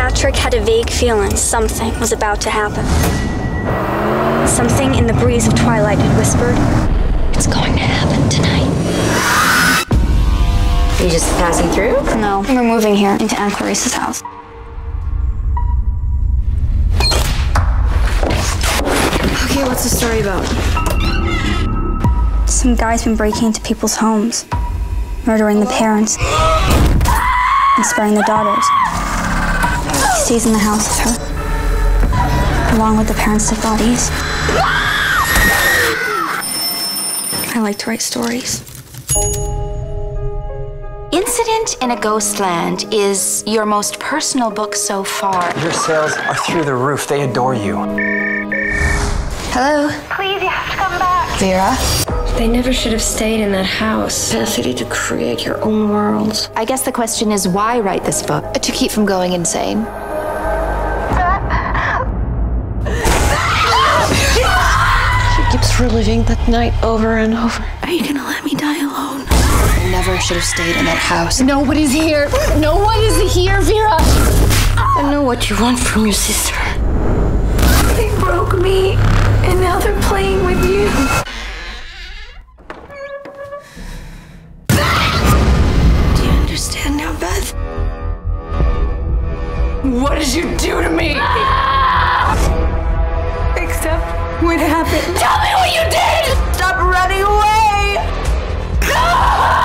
Patrick had a vague feeling something was about to happen. Something in the breeze of twilight had whispered, "It's going to happen tonight." Are you just passing through? No, we're moving here into Aunt Clarice's house. Okay, what's the story about? Some guy's been breaking into people's homes, murdering the parents, and sparing the daughters. He stays in the house with her, along with the parents' dead bodies. I like to write stories. Incident in a Ghostland is your most personal book so far. Your sales are through the roof. They adore you. Hello? Please, you have to come back. Vera? They never should have stayed in that house. Capacity to create your own world. I guess the question is why write this book? To keep from going insane. She keeps reliving that night over and over. Are you gonna let me die alone? I never should have stayed in that house. Nobody's here. No one is here, Vera. I know what you want from your sister. They broke me, and now they're playing with you. Do you understand now, Beth? What did you do to me? Except what happened. Tell me what you did! Stop running away! No!